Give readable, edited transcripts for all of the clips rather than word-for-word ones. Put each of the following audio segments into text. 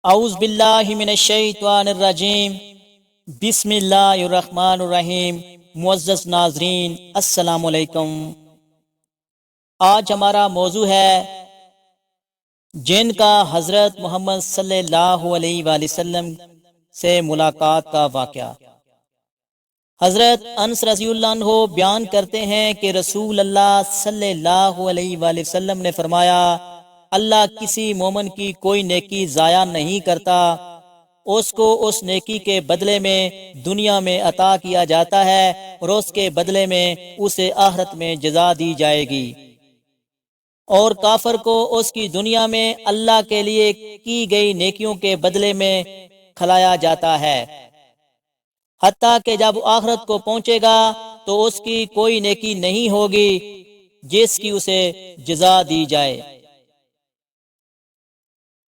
اعوذ باللہ من الشیطان الرجیم، بسم اللہ الرحمن الرحیم۔ معزز ناظرین، السلام علیکم۔ آج ہمارا موضوع ہے جن کا حضرت محمد صلی اللہ علیہ وآلہ وسلم سے ملاقات کا واقعہ۔ حضرت انس رضی اللہ عنہ بیان کرتے ہیں کہ رسول اللہ صلی اللہ علیہ وآلہ وسلم نے فرمایا، اللہ کسی مومن کی کوئی نیکی ضائع نہیں کرتا، اس کو اس نیکی کے بدلے میں دنیا میں عطا کیا جاتا ہے اور اس کے بدلے میں اسے آخرت میں جزا دی جائے گی، اور کافر کو اس کی دنیا میں اللہ کے لیے کی گئی نیکیوں کے بدلے میں کھلایا جاتا ہے، حتیٰ کہ جب آخرت کو پہنچے گا تو اس کی کوئی نیکی نہیں ہوگی جس کی اسے جزا دی جائے۔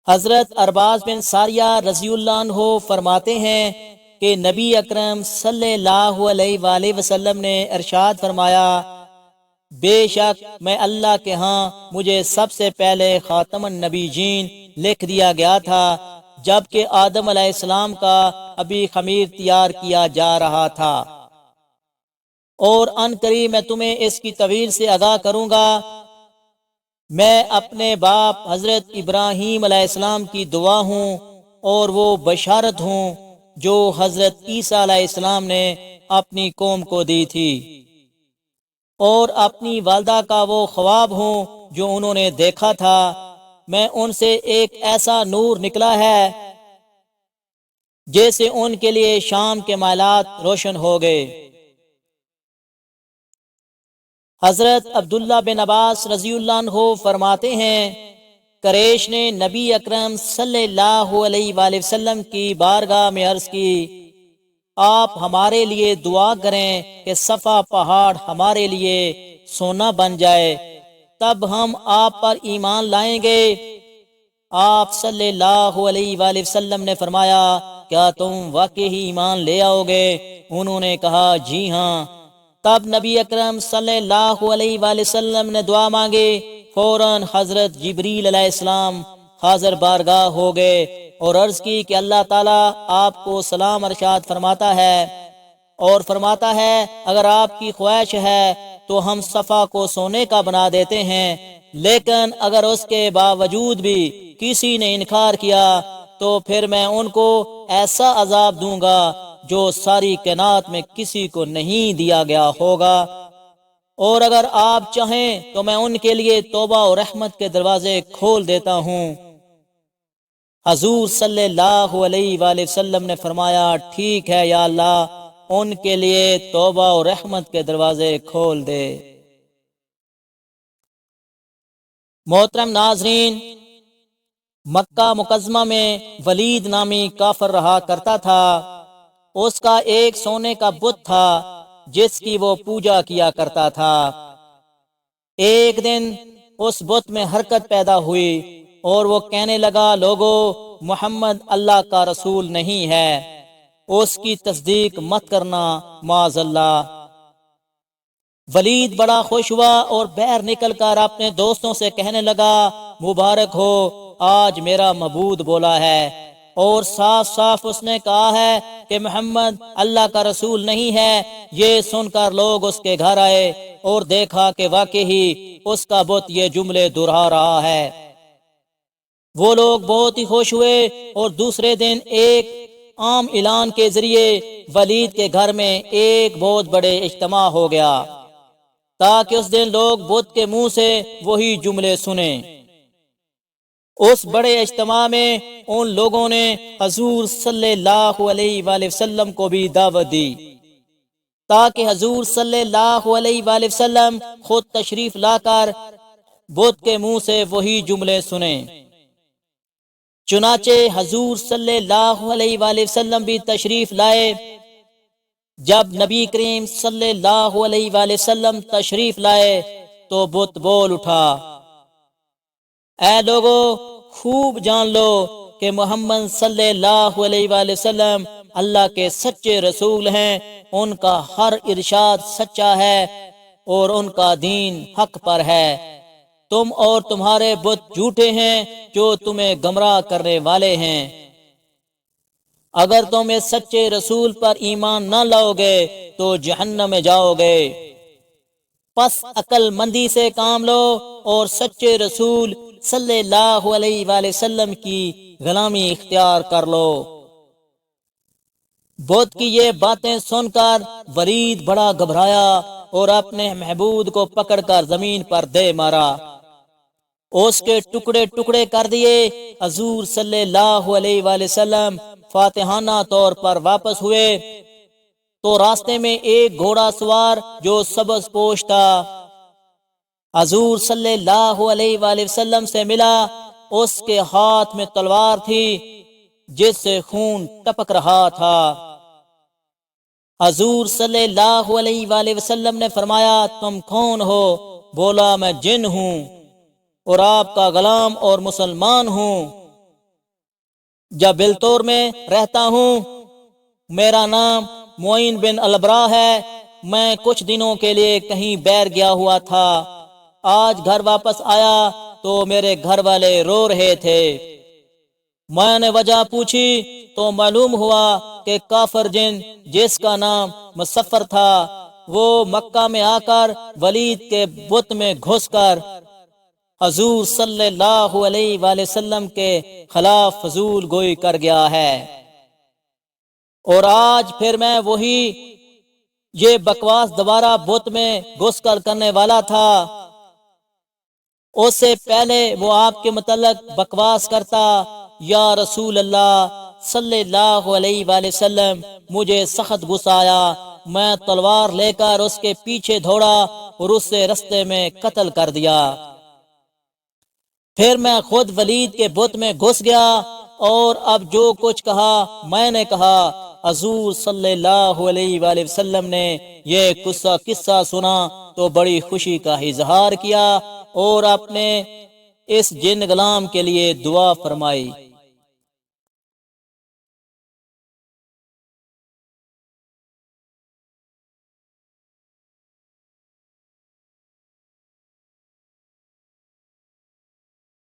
حضرت ارباز بن ساریہ رضی اللہ عنہ فرماتے ہیں کہ نبی اکرم صلی اللہ علیہ وآلہ وسلم نے ارشاد فرمایا، بے شک میں اللہ کے ہاں مجھے سب سے پہلے خاتم النبیین لکھ دیا گیا تھا، جبکہ آدم علیہ السلام کا ابھی خمیر تیار کیا جا رہا تھا، اور ان قریب میں تمہیں اس کی طویل سے آگاہ کروں گا۔ میں اپنے باپ حضرت ابراہیم علیہ السلام کی دعا ہوں اور وہ بشارت ہوں جو حضرت عیسیٰ علیہ السلام نے اپنی قوم کو دی تھی، اور اپنی والدہ کا وہ خواب ہوں جو انہوں نے دیکھا تھا۔ میں ان سے ایک ایسا نور نکلا ہے جیسے ان کے لیے شام کے مائلات روشن ہو گئے۔ حضرت عبداللہ بن عباس رضی اللہ عنہ فرماتے ہیں، قریش نے نبی اکرم صلی اللہ علیہ وآلہ وسلم کی بارگاہ میں عرض کی، آپ ہمارے لیے دعا کریں کہ صفا پہاڑ ہمارے لیے سونا بن جائے، تب ہم آپ پر ایمان لائیں گے۔ آپ صلی اللہ علیہ وآلہ وسلم نے فرمایا، کیا تم واقعی ایمان لے آؤ گے؟ انہوں نے کہا، جی ہاں۔ تب نبی اکرم صلی اللہ علیہ وآلہ وسلم نے دعا مانگی، فوراً حضرت جبریل علیہ السلام حاضر بارگاہ ہو گئے اور عرض کی کہ اللہ تعالیٰ آپ کو سلام ارشاد فرماتا ہے، اور فرماتا ہے اگر آپ کی خواہش ہے تو ہم صفا کو سونے کا بنا دیتے ہیں، لیکن اگر اس کے باوجود بھی کسی نے انکار کیا تو پھر میں ان کو ایسا عذاب دوں گا جو ساری کائنات میں کسی کو نہیں دیا گیا ہوگا، اور اگر آپ چاہیں تو میں ان کے لیے توبہ و رحمت کے دروازے کھول دیتا ہوں۔ حضور صلی اللہ علیہ وآلہ وسلم نے فرمایا، ٹھیک ہے یا اللہ، ان کے لیے توبہ و رحمت کے دروازے کھول دے۔ محترم ناظرین، مکہ مکرمہ میں ولید نامی کافر رہا کرتا تھا۔ اس کا ایک سونے کا بت تھا جس کی وہ پوجا کیا کرتا تھا۔ ایک دن اس بت میں حرکت پیدا ہوئی اور وہ کہنے لگا، لوگو، محمد اللہ کا رسول نہیں ہے، اس کی تصدیق مت کرنا، معاذ اللہ۔ ولید بڑا خوش ہوا اور باہر نکل کر اپنے دوستوں سے کہنے لگا، مبارک ہو، آج میرا معبود بولا ہے، اور صاف صاف اس نے کہا ہے کہ محمد اللہ کا رسول نہیں ہے۔ یہ سن کر لوگ اس کے گھر آئے اور دیکھا کہ واقعی اس کا بت یہ جملے دہرا رہا ہے۔ وہ لوگ بہت ہی خوش ہوئے اور دوسرے دن ایک عام اعلان کے ذریعے ولید کے گھر میں ایک بہت بڑے اجتماع ہو گیا تاکہ اس دن لوگ بت کے منہ سے وہی جملے سنیں۔ اس بڑے اجتماع میں ان لوگوں نے حضور صلی اللہ علیہ وآلہ وسلم کو بھی دعوت دی تاکہ حضور صلی اللہ علیہ وآلہ وسلم خود تشریف لا کر بت کے منہ سے وہی جملے سنیں۔ چنانچہ حضور صلی اللہ علیہ وآلہ وسلم بھی تشریف لائے۔ جب نبی کریم صلی اللہ علیہ وآلہ وسلم تشریف لائے تو بت بول اٹھا، اے لوگو، خوب جان لو کہ محمد صلی اللہ علیہ وآلہ وسلم اللہ کے سچے رسول ہیں، ان کا ہر ارشاد سچا ہے اور ان کا دین حق پر ہے۔ تم اور تمہارے بت جھوٹے ہیں جو تمہیں گمراہ کرنے والے ہیں۔ اگر تم اس سچے رسول پر ایمان نہ لاؤ گے تو جہنم میں جاؤ گے۔ پس عقل مندی سے کام لو اور سچے رسول صلی اللہ علیہ وآلہ وسلم کی غلامی اختیار کر لو۔ بت کی یہ باتیں سن کر ولید بڑا گھبرایا اور اپنے محبوب کو پکڑ کر زمین پر دے مارا، اس کے ٹکڑے ٹکڑے کر دیے۔ حضور صلی اللہ علیہ وآلہ وسلم فاتحانہ طور پر واپس ہوئے تو راستے میں ایک گھوڑا سوار جو سبز پوش تھا حضور صلی اللہ علیہ وآلہ وسلم سے ملا۔ اس کے ہاتھ میں تلوار تھی جس سے خون ٹپک رہا تھا۔ حضور صلی اللہ علیہ وآلہ وسلم نے فرمایا، تم کون ہو؟ بولا، میں جن ہوں اور آپ کا غلام اور مسلمان ہوں، جبلتور میں رہتا ہوں، میرا نام معین بن البرا ہے، میں کچھ دنوں کے لیے کہیں بیر گیا ہوا تھا، آج گھر واپس آیا تو میرے گھر والے رو رہے تھے، میں نے وجہ پوچھی تو معلوم ہوا کہ کافر جن جس کا نام مسفر تھا وہ مکہ میں آ کر ولید کے بت میں گھس کر حضور صلی اللہ علیہ وآلہ وسلم کے خلاف فضول گوئی کر گیا ہے، اور آج پھر میں وہی یہ بکواس دوبارہ بت میں گھس کر کرنے والا تھا۔ اس سے پہلے وہ آپ کے متعلق بکواس کرتا، یا رسول اللہ صلی اللہ علیہ وآلہ وسلم، مجھے سخت غصہ آیا، میں تلوار لے کر اس کے پیچھے دوڑا اور اسے رستے میں قتل کر دیا۔ پھر میں خود ولید کے بت میں گھس گیا اور اب جو کچھ کہا میں نے کہا۔ حضور صلی اللہ علیہ وآلہ وسلم نے یہ قصہ سنا تو بڑی خوشی کا اظہار کیا اور اپنے اس جن غلام کے لیے دعا فرمائی۔